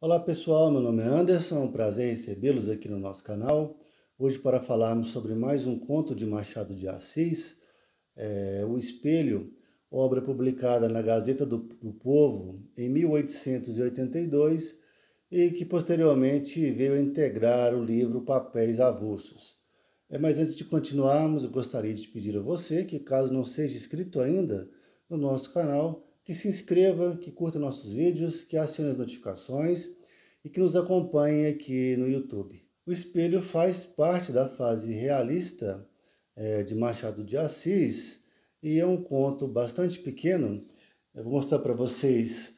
Olá pessoal, meu nome é Anderson, é um prazer recebê-los aqui no nosso canal. Hoje para falarmos sobre mais um conto de Machado de Assis, O Espelho, obra publicada na Gazeta do Povo em 1882 e que posteriormente veio a integrar o livro Papéis Avulsos. Mas antes de continuarmos, eu gostaria de pedir a você que, caso não seja inscrito ainda no nosso canal, que se inscreva, que curta nossos vídeos, que acione as notificações e que nos acompanhe aqui no YouTube. O Espelho faz parte da fase realista de Machado de Assis e é um conto bastante pequeno. Eu vou mostrar para vocês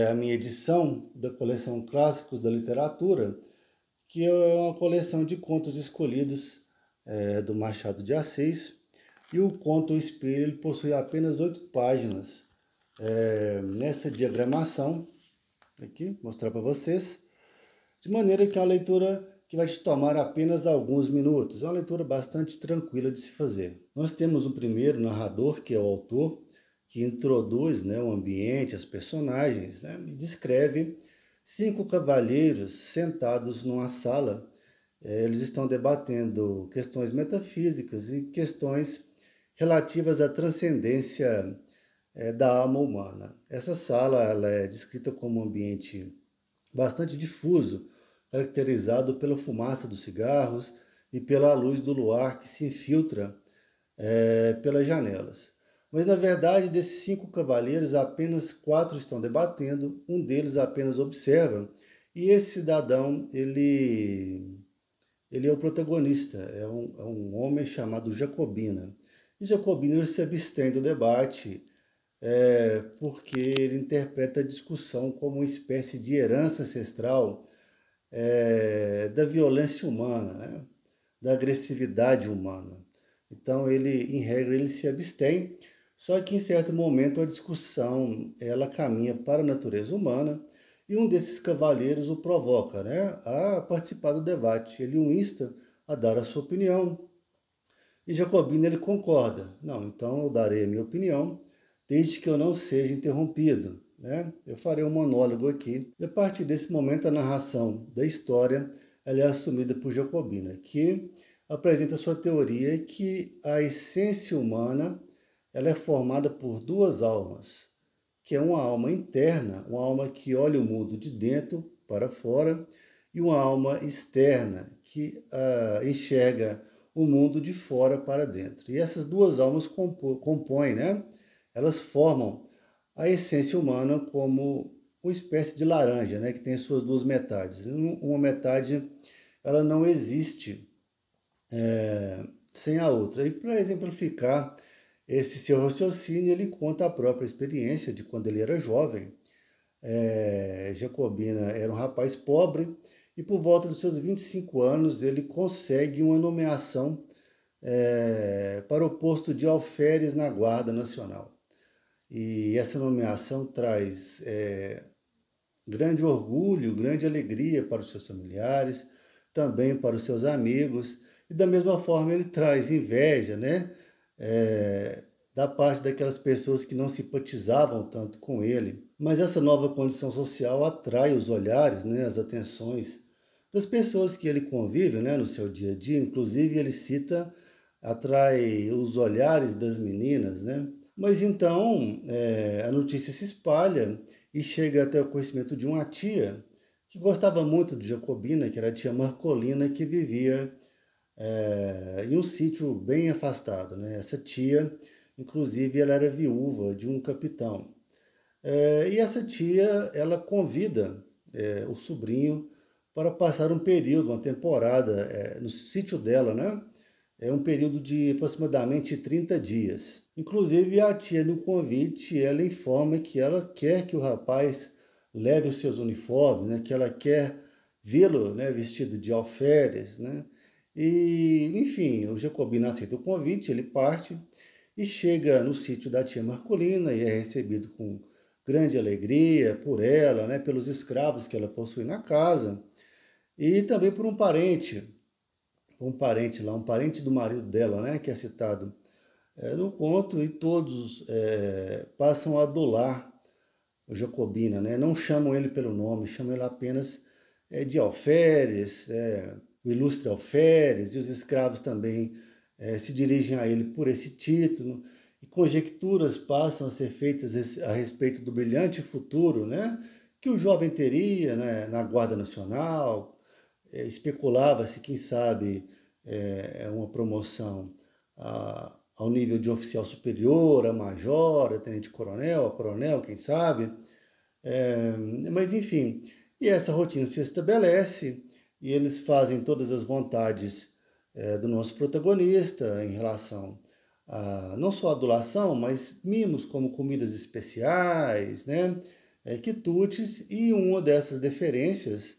a minha edição da coleção Clássicos da Literatura, que é uma coleção de contos escolhidos do Machado de Assis. E o conto O Espelho ele possui apenas 8 páginas. Nessa diagramação, aqui, mostrar para vocês, de maneira que é uma leitura que vai te tomar apenas alguns minutos. É uma leitura bastante tranquila de se fazer. Nós temos o primeiro narrador, que é o autor, que introduz o ambiente, as personagens, e descreve 5 cavalheiros sentados numa sala. Eles estão debatendo questões metafísicas e questões relativas à transcendência da alma humana. Essa sala ela é descrita como um ambiente bastante difuso, caracterizado pela fumaça dos cigarros e pela luz do luar que se infiltra pelas janelas. Mas, na verdade, desses 5 cavalheiros, apenas 4 estão debatendo, um deles apenas observa, e esse cidadão, ele é o protagonista, é um homem chamado Jacobina. E Jacobina ele se abstém do debate porque ele interpreta a discussão como uma espécie de herança ancestral da violência humana, da agressividade humana. Então, em regra, ele se abstém, só que em certo momento a discussão ela caminha para a natureza humana e um desses cavalheiros o provoca a participar do debate. Ele o insta a dar a sua opinião e Jacobina ele concorda. Não, então eu darei a minha opinião, desde que eu não seja interrompido. Eu farei um monólogo aqui. E a partir desse momento, a narração da história ela é assumida por Jacobina, que apresenta sua teoria que a essência humana ela é formada por 2 almas, que é uma alma interna, uma alma que olha o mundo de dentro para fora, e uma alma externa, que enxerga o mundo de fora para dentro. E essas 2 almas compõem, elas formam a essência humana como uma espécie de laranja, que tem as suas 2 metades. Uma metade ela não existe sem a outra. E para exemplificar esse seu raciocínio, ele conta a própria experiência de quando ele era jovem. Jacobina era um rapaz pobre e por volta dos seus 25 anos ele consegue uma nomeação para o posto de alferes na Guarda Nacional. E essa nomeação traz grande orgulho, grande alegria para os seus familiares, também para os seus amigos, e da mesma forma ele traz inveja, da parte daquelas pessoas que não simpatizavam tanto com ele. Mas essa nova condição social atrai os olhares, as atenções das pessoas que ele convive, no seu dia a dia. Inclusive ele cita, atrai os olhares das meninas, Mas então a notícia se espalha e chega até o conhecimento de uma tia que gostava muito de Jacobina, que era a tia Marcolina, que vivia em um sítio bem afastado. Essa tia, inclusive, ela era viúva de um capitão. E essa tia, ela convida o sobrinho para passar um período, uma temporada no sítio dela, É um período de aproximadamente 30 dias. Inclusive, a tia, no convite, ela informa que ela quer que o rapaz leve os seus uniformes, que ela quer vê-lo vestido de alferes, E, enfim, o Jacobina aceita o convite, ele parte e chega no sítio da tia Marcolina e é recebido com grande alegria por ela, pelos escravos que ela possui na casa e também por um parente lá, um parente do marido dela, que é citado no conto, e todos passam a adular o Jacobina, né? Não chamam ele pelo nome, chamam ele apenas de alferes, o ilustre alferes, e os escravos também se dirigem a ele por esse título, e conjecturas passam a ser feitas a respeito do brilhante futuro, né, que o jovem teria, né, na Guarda Nacional. Especulava-se, quem sabe, uma promoção ao nível de oficial superior, a major, a tenente-coronel, a coronel, quem sabe. Mas, enfim, e essa rotina se estabelece e eles fazem todas as vontades do nosso protagonista em relação a não só adulação, mas mimos como comidas especiais, né? Quitutes, e uma dessas deferências,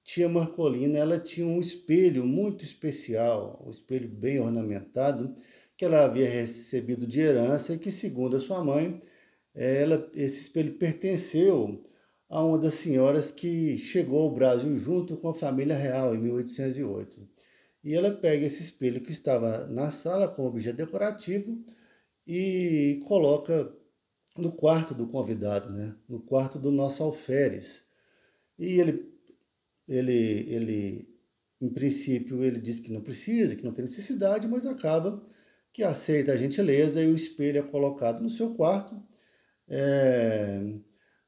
tia Marcolina, ela tinha um espelho muito especial, um espelho bem ornamentado, que ela havia recebido de herança e que, segundo a sua mãe, esse espelho pertenceu a uma das senhoras que chegou ao Brasil junto com a família real em 1808. E ela pega esse espelho que estava na sala como objeto decorativo e coloca no quarto do convidado, né? No quarto do nosso alferes. E ele, em princípio, ele diz que não precisa, que não tem necessidade, mas acaba que aceita a gentileza e o espelho é colocado no seu quarto.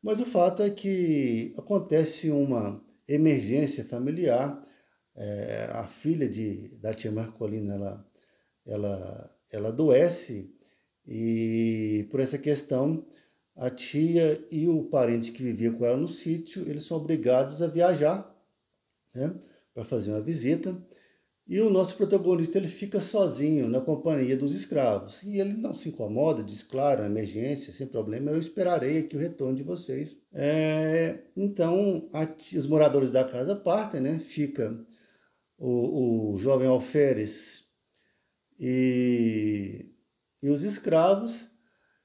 Mas o fato é que acontece uma emergência familiar. A filha da tia Marcolina, ela adoece, e por essa questão a tia e o parente que vivia com ela no sítio, eles são obrigados a viajar, né, para fazer uma visita. E o nosso protagonista, ele fica sozinho na companhia dos escravos. E ele não se incomoda, diz, claro, é emergência, sem problema, eu esperarei aqui o retorno de vocês. Então, os moradores da casa partem, né? Fica o jovem alferes e os escravos.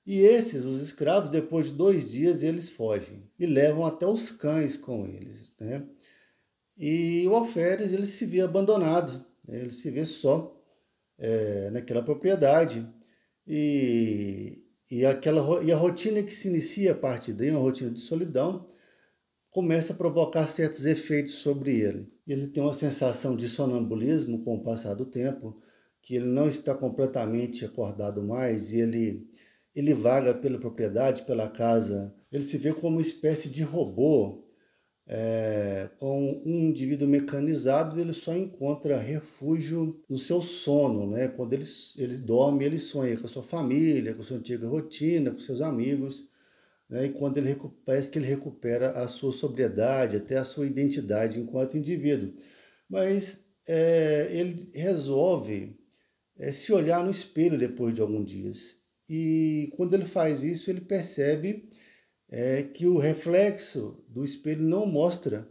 E os escravos, depois de 2 dias, eles fogem e levam até os cães com eles, né? E o alferes, ele se vê abandonado, né? Ele se vê só naquela propriedade. E a rotina que se inicia a partir daí, uma rotina de solidão, começa a provocar certos efeitos sobre ele. Ele tem uma sensação de sonambulismo com o passar do tempo, que ele não está completamente acordado mais, e ele vaga pela propriedade, pela casa. Ele se vê como uma espécie de robô, com um indivíduo mecanizado. Ele só encontra refúgio no seu sono, né? Quando ele dorme, ele sonha com a sua família, com a sua antiga rotina, com seus amigos, né? E quando parece que ele recupera a sua sobriedade, até a sua identidade enquanto indivíduo. Mas ele resolve se olhar no espelho depois de alguns dias. E quando ele faz isso, ele percebe que o reflexo do espelho não mostra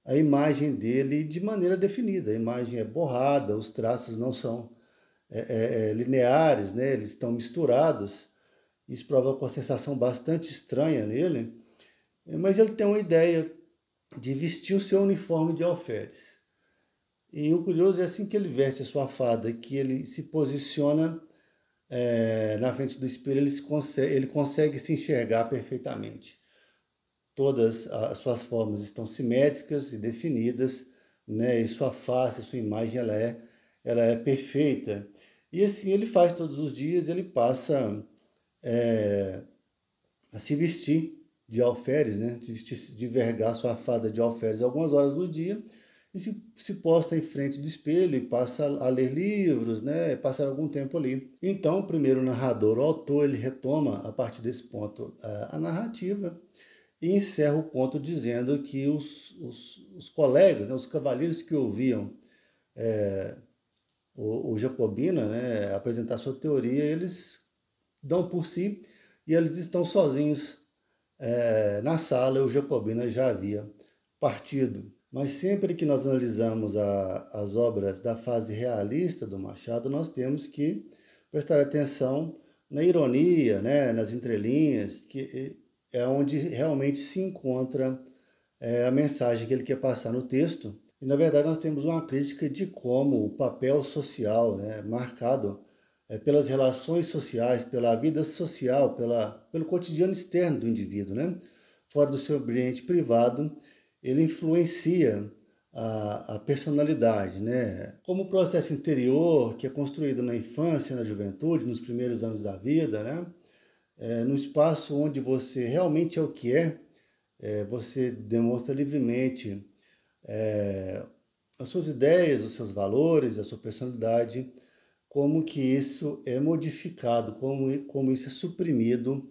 a imagem dele de maneira definida. A imagem é borrada, os traços não são lineares, né? Eles estão misturados. Isso provoca uma sensação bastante estranha nele, mas ele tem uma ideia de vestir o seu uniforme de alferes. E o curioso é assim que ele veste a sua fada, que ele se posiciona na frente do espelho, ele consegue se enxergar perfeitamente. Todas as suas formas estão simétricas e definidas, né? E sua face, sua imagem, ela é perfeita. E assim ele faz todos os dias, ele passa a se vestir de alferes, né? De vergar sua fada de alferes algumas horas do dia, e se posta em frente do espelho e passa a ler livros, né? Passar algum tempo ali. Então, o primeiro narrador, o autor, ele retoma, a partir desse ponto, a narrativa e encerra o ponto dizendo que os colegas, né? Os cavalheiros que ouviam o Jacobina, né? Apresentar sua teoria, eles dão por si e eles estão sozinhos na sala. O Jacobina já havia partido. Mas sempre que nós analisamos as obras da fase realista do Machado, nós temos que prestar atenção na ironia, né, nas entrelinhas, que é onde realmente se encontra a mensagem que ele quer passar no texto. E, na verdade, nós temos uma crítica de como o papel social, né, marcado pelas relações sociais, pela vida social, pelo cotidiano externo do indivíduo, né? Fora do seu ambiente privado, ele influencia a personalidade, né? Como o processo interior, que é construído na infância, na juventude, nos primeiros anos da vida, né? No espaço onde você realmente é o que você demonstra livremente as suas ideias, os seus valores, a sua personalidade, como que isso é modificado, como isso é suprimido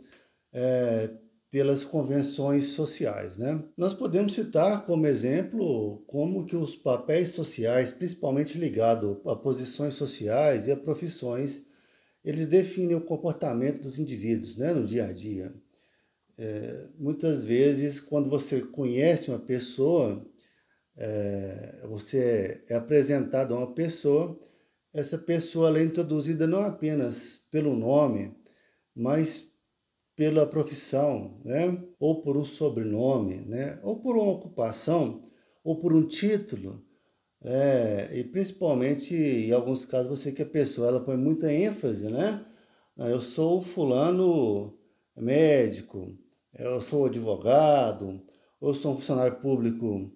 pelas convenções sociais, né? Nós podemos citar como exemplo como que os papéis sociais, principalmente ligados a posições sociais e a profissões, eles definem o comportamento dos indivíduos, né, no dia a dia. Muitas vezes, quando você conhece uma pessoa, você é apresentado a uma pessoa, essa pessoa ela é introduzida não apenas pelo nome, mas pela profissão, né? Ou por um sobrenome, né? Ou por uma ocupação, ou por um título. E principalmente, em alguns casos, você que a pessoa ela põe muita ênfase, né? Eu sou fulano médico, eu sou advogado, ou sou um funcionário público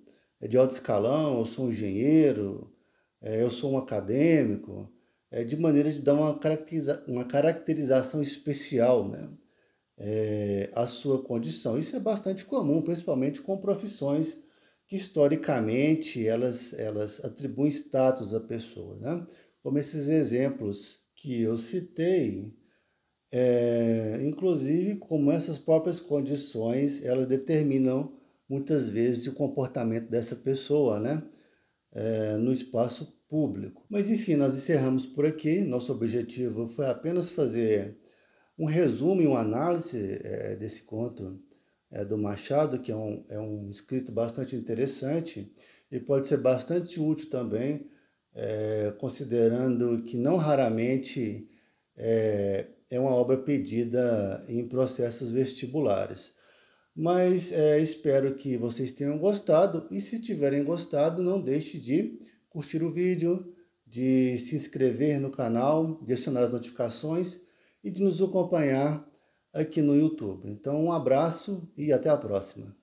de alto escalão, eu sou um engenheiro, eu sou um acadêmico, de maneira de dar uma caracterização especial, né? A sua condição. Isso é bastante comum, principalmente com profissões que historicamente elas atribuem status à pessoa, né? Como esses exemplos que eu citei, inclusive como essas próprias condições elas determinam muitas vezes o comportamento dessa pessoa, né? No espaço público. Mas enfim, nós encerramos por aqui. Nosso objetivo foi apenas fazer um resumo e uma análise desse conto do Machado, que é um escrito bastante interessante e pode ser bastante útil também, considerando que não raramente é uma obra pedida em processos vestibulares. Mas espero que vocês tenham gostado e se tiverem gostado, não deixe de curtir o vídeo, de se inscrever no canal, de acionar as notificações e de nos acompanhar aqui no YouTube. Então, um abraço e até a próxima.